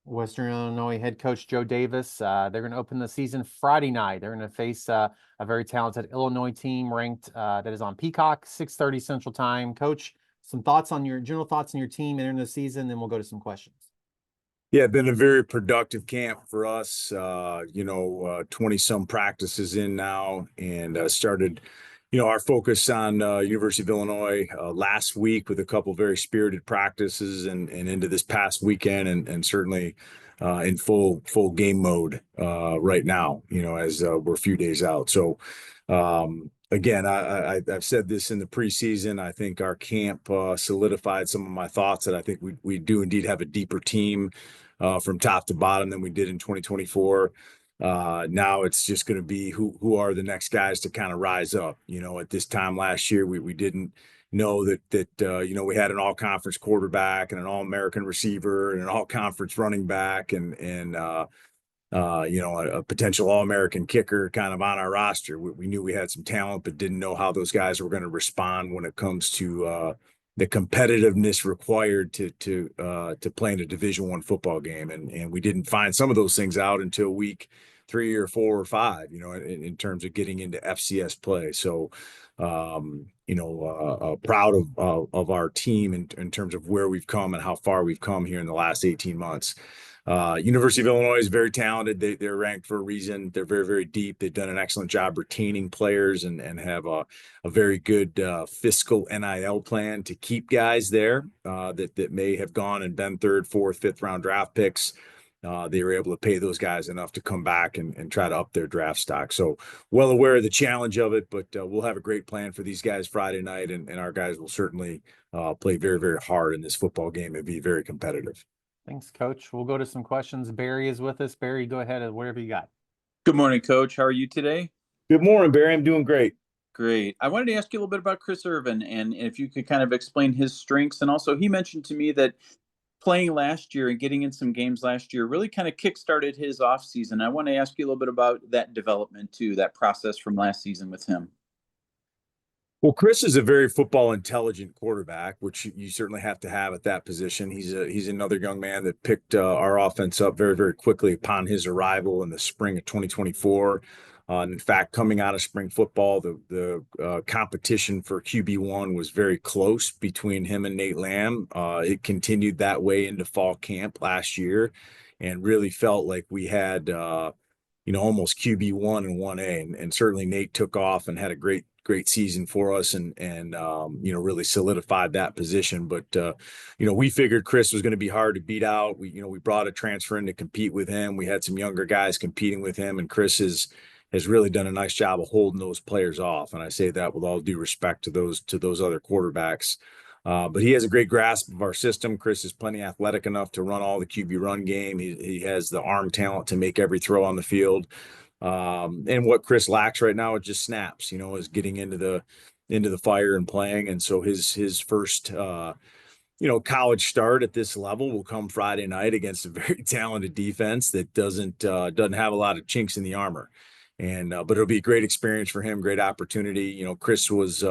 Western Illinois head coach Joe Davis. They're going to open the season Friday night. They're going to face a very talented Illinois team ranked that is on Peacock, 6:30 Central Time. Coach, some thoughts on your general thoughts on your team entering the season, then we'll go to some questions. Yeah, been a very productive camp for us. 20 some practices in now, and started, our focus on University of Illinois last week with a couple very spirited practices, and into this past weekend, and certainly in full game mode right now. As we're a few days out. So again, I've said this in the preseason. I think our camp solidified some of my thoughts that I think we do indeed have a deeper team from top to bottom than we did in 2024. Now it's just going to be who are the next guys to kind of rise up. At this time last year, we didn't know that we had an all-conference quarterback and an all-American receiver and an all-conference running back and a potential all-American kicker kind of on our roster. We knew we had some talent, but didn't know how those guys were going to respond when it comes to the competitiveness required to play in a Division I football game. And we didn't find some of those things out until week 3 or 4 or 5, in terms of getting into FCS play. So, proud of our team in terms of where we've come and how far we've come here in the last 18 months. University of Illinois is very talented. They're ranked for a reason. They're very, very deep. They've done an excellent job retaining players and have a very good fiscal NIL plan to keep guys there that may have gone and been 3rd, 4th, 5th round draft picks. They were able to pay those guys enough to come back and try to up their draft stock. So well aware of the challenge of it, but we'll have a great plan for these guys Friday night, and our guys will certainly play very, very hard in this football game and be very competitive. Thanks, Coach. We'll go to some questions. Barry is with us. Barry, go ahead and whatever you got. Good morning, Coach. How are you today? Good morning, Barry. I'm doing great. Great. I wanted to ask you a little bit about Chris Irvin and if you could kind of explain his strengths. And also, he mentioned to me that playing last year and getting in some games last year really kind of kickstarted his offseason. I want to ask you a little bit about that development too, that process from last season with him. Well, Chris is a very football intelligent quarterback, which you certainly have to have at that position. He's another young man that picked our offense up very, very quickly upon his arrival in the spring of 2024. In fact, coming out of spring football, the competition for QB1 was very close between him and Nate Lamb. It continued that way into fall camp last year, and really felt like we had almost QB1 and 1A, and certainly Nate took off and had a great season for us and really solidified that position. But we figured Chris was going to be hard to beat out. We brought a transfer in to compete with him. We had some younger guys competing with him, and Chris has really done a nice job of holding those players off. And I say that with all due respect to those other quarterbacks. But he has a great grasp of our system. Chris is plenty athletic enough to run all the QB run game. He has the arm talent to make every throw on the field. And what Chris lacks right now is just snaps, is getting into the fire and playing. And so his first, college start at this level will come Friday night against a very talented defense that doesn't have a lot of chinks in the armor. And, but it'll be a great experience for him, great opportunity. Chris was,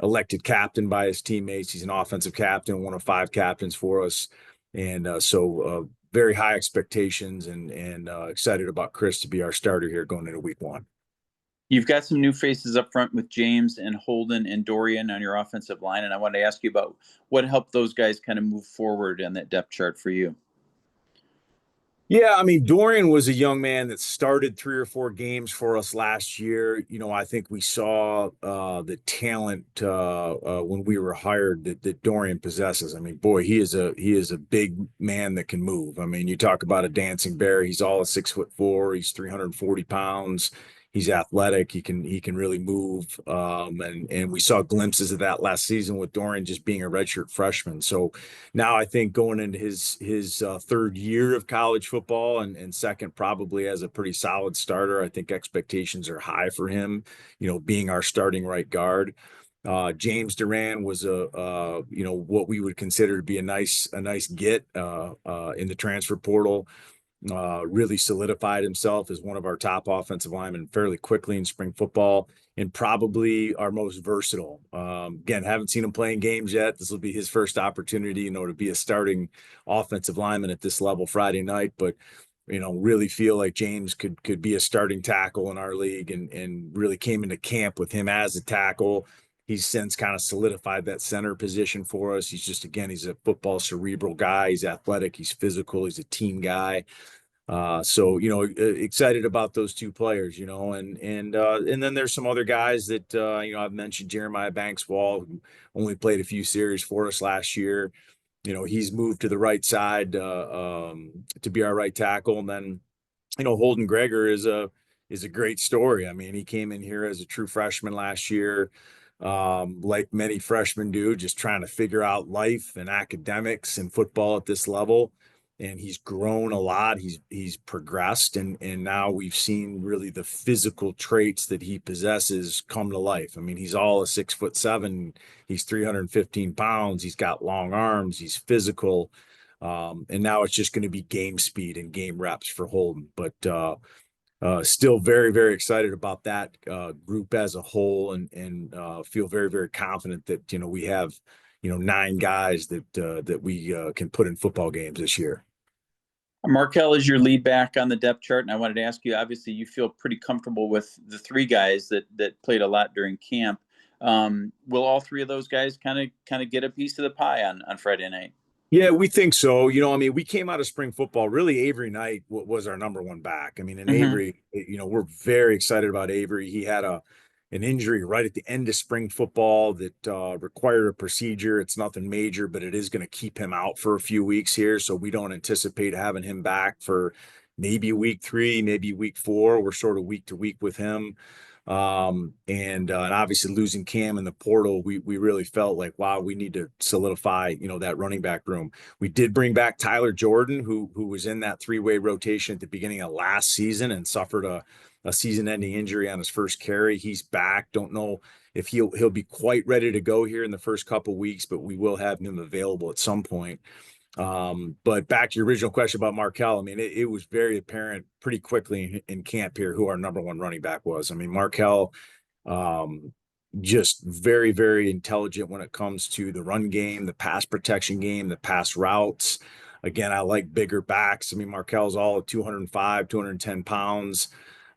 elected captain by his teammates. He's an offensive captain, one of 5 captains for us. And, so very high expectations and excited about Chris to be our starter here going into week 1. You've got some new faces up front with James and Holden and Dorian on your offensive line. And I wanted to ask you about what helped those guys kind of move forward on that depth chart for you. Yeah, I mean, Dorian was a young man that started 3 or 4 games for us last year. I think we saw the talent when we were hired that Dorian possesses. I mean, boy, he is a big man that can move. I mean, you talk about a dancing bear. He's all of 6'4". He's 340 pounds. He's athletic. He can really move. And we saw glimpses of that last season with Dorian just being a redshirt freshman. So now I think going into his 3rd year of college football and second probably as a pretty solid starter, I think expectations are high for him, being our starting right guard. James Duran was what we would consider to be a nice get in the transfer portal. really solidified himself as one of our top offensive linemen fairly quickly in spring football, and probably our most versatile. Again, haven't seen him playing games yet. This will be his first opportunity, to be a starting offensive lineman at this level Friday night. But really feel like James could be a starting tackle in our league, and really came into camp with him as a tackle. He's since kind of solidified that center position for us. He's a football cerebral guy. He's athletic, he's physical, he's a team guy. So excited about those two players, and then there's some other guys that I've mentioned. Jeremiah Banks-Wall, who only played a few series for us last year. He's moved to the right side to be our right tackle. And then Holden Greger is a great story. I mean, he came in here as a true freshman last year, like many freshmen do, just trying to figure out life and academics and football at this level. And he's grown a lot. He's progressed, and now we've seen really the physical traits that he possesses come to life. I mean, he's all a 6'7". He's 315 pounds. He's got long arms. He's physical. And now it's just going to be game speed and game reps for Holden. But still very, very excited about that group as a whole, and feel very, very confident that, we have, 9 guys that we can put in football games this year. Markel is your lead back on the depth chart, and I wanted to ask you, obviously you feel pretty comfortable with the 3 guys that played a lot during camp. Will all 3 of those guys kind of get a piece of the pie on Friday night? Yeah, we think so. I mean, we came out of spring football. Really, Avery Knight was our number 1 back. I mean, and Avery, we're very excited about Avery. He had an injury right at the end of spring football that required a procedure. It's nothing major, but it is going to keep him out for a few weeks here. So we don't anticipate having him back for maybe week 3, maybe week 4. We're sort of week to week with him. And obviously losing Cam in the portal, we really felt like, wow, we need to solidify, that running back room. We did bring back Tyler Jordan, who was in that 3-way rotation at the beginning of last season and suffered a season-ending injury on his first carry. He's back. Don't know if he'll be quite ready to go here in the first couple weeks, but we will have him available at some point. But back to your original question about Markel, I mean, it was very apparent pretty quickly in camp here who our number 1 running back was. I mean, Markel, just very, very intelligent when it comes to the run game, the pass protection game, the pass routes. Again, I like bigger backs. I mean, Markel's all 205, 210 pounds.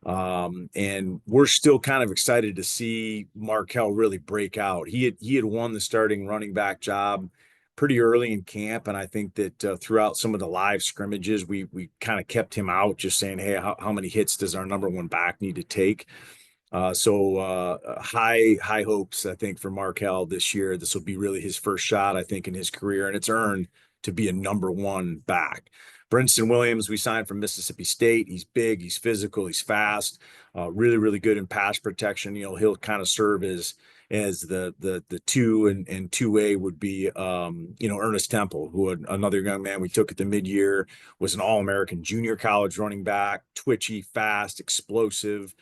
And we're still kind of excited to see Markel really break out. He had won the starting running back job pretty early in camp, and I think that throughout some of the live scrimmages, we kind of kept him out, just saying, hey, how many hits does our number 1 back need to take? So high hopes, I think, for Markel this year. This will be really his first shot, I think, in his career, and it's earned to be a number 1 back. Brinson Williams, we signed from Mississippi State. He's big, he's physical, he's fast, really, really good in pass protection. He'll kind of serve as the 2 and 2A would be, Ernest Temple, who another young man we took at the mid-year, was an All-American junior college running back, twitchy, fast, explosive.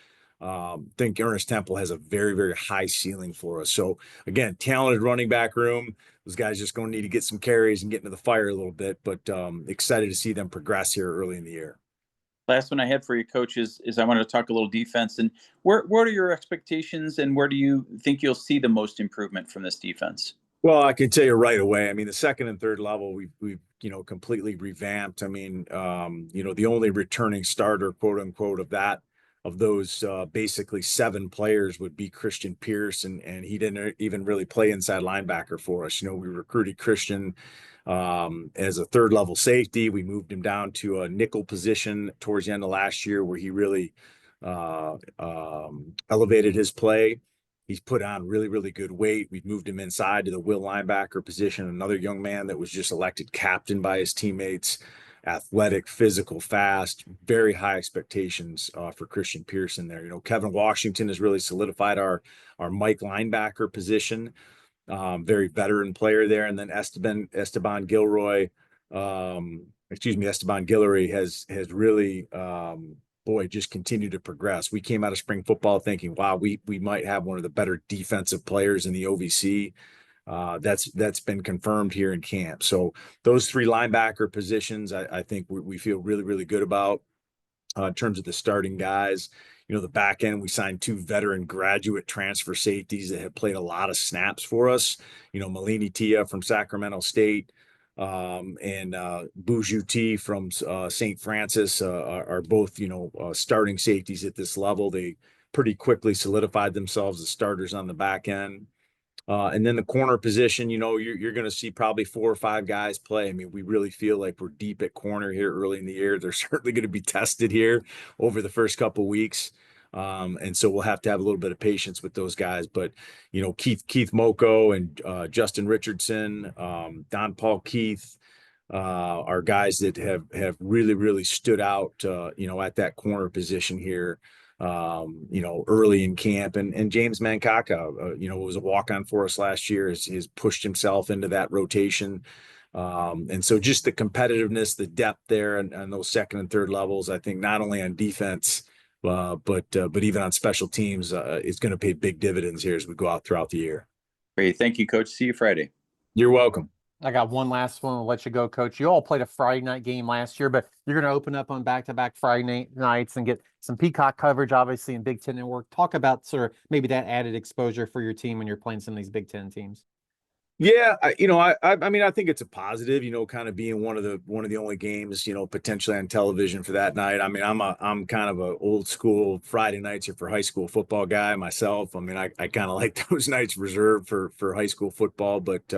Think Ernest Temple has a very, very high ceiling for us. So again, talented running back room. Those guys just going to need to get some carries and get into the fire a little bit, but excited to see them progress here early in the year. Last one I had for you, Coach, is I wanted to talk a little defense. And what are your expectations, and where do you think you'll see the most improvement from this defense? Well, I can tell you right away. I mean, the second and third level, we've completely revamped. I mean, the only returning starter, quote unquote, of those basically 7 players would be Christian Pierce, and he didn't even really play inside linebacker for us. We recruited Christian as a 3rd level safety. We moved him down to a nickel position towards the end of last year, where he really elevated his play. He's put on really, really good weight. We've moved him inside to the will linebacker position. Another young man that was just elected captain by his teammates. Athletic, physical, fast, very high expectations for Christian Pearson there. Kevin Washington has really solidified our Mike linebacker position. Very veteran player there. And then Esteban Guillory has really, just continued to progress. We came out of spring football thinking, wow, we might have one of the better defensive players in the OVC. That's been confirmed here in camp. So those three linebacker positions, I think we feel really, really good about. In terms of the starting guys, the back end, we signed 2 veteran graduate transfer safeties that have played a lot of snaps for us. Malini Tia from Sacramento State, and Buju T from St. Francis are both, starting safeties at this level. They pretty quickly solidified themselves as starters on the back end. And then the corner position, you're going to see probably 4 or 5 guys play. I mean, we really feel like we're deep at corner here early in the year. They're certainly going to be tested here over the first couple of weeks. And so we'll have to have a little bit of patience with those guys. But, Keith Moko and Justin Richardson, Don Paul Keith, are guys that have really, really stood out, at that corner position here. Early in camp, and James Mankaka, was a walk-on for us last year, has pushed himself into that rotation. And so just the competitiveness, the depth there and those second and third levels, I think not only on defense, but even on special teams, is going to pay big dividends here as we go out throughout the year. Great. Thank you, Coach. See you Friday. You're welcome. I got one last one. I'll let you go, Coach. You all played a Friday night game last year, but you're going to open up on back-to-back Friday nights and get some Peacock coverage, obviously, in Big Ten Network. Talk about sort of maybe that added exposure for your team when you're playing some of these Big Ten teams. Yeah, I mean, I think it's a positive, kind of being one of the only games, potentially on television for that night. I mean, I'm kind of a old school Friday nights are for high school football guy myself. I mean, I kind of like those nights reserved for high school football, but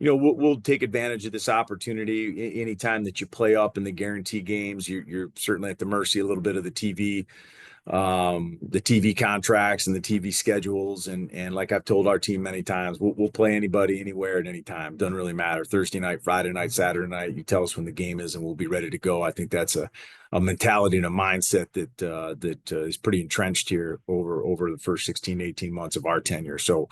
we'll take advantage of this opportunity. Anytime that you play up in the guarantee games, you're certainly at the mercy a little bit of the TV contracts and the TV schedules. And like I've told our team many times, we'll play anybody, anywhere, at any time. Doesn't really matter. Thursday night, Friday night, Saturday night, you tell us when the game is and we'll be ready to go. I think that's a mentality and a mindset that is pretty entrenched here over the first 16, 18 months of our tenure. So,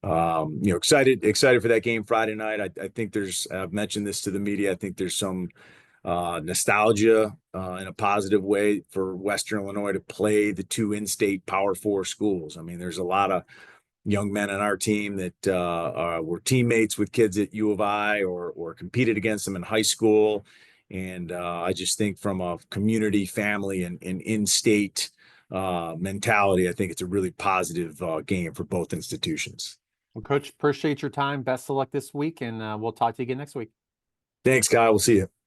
excited for that game Friday night. I think I've mentioned this to the media. I think there's some nostalgia in a positive way for Western Illinois to play the 2 in-state Power 4 schools. I mean, there's a lot of young men on our team that were teammates with kids at U of I or competed against them in high school. And I just think from a community, family, and in-state mentality, I think it's a really positive game for both institutions. Well, Coach, appreciate your time. Best of luck this week, and we'll talk to you again next week. Thanks, Kyle. We'll see you.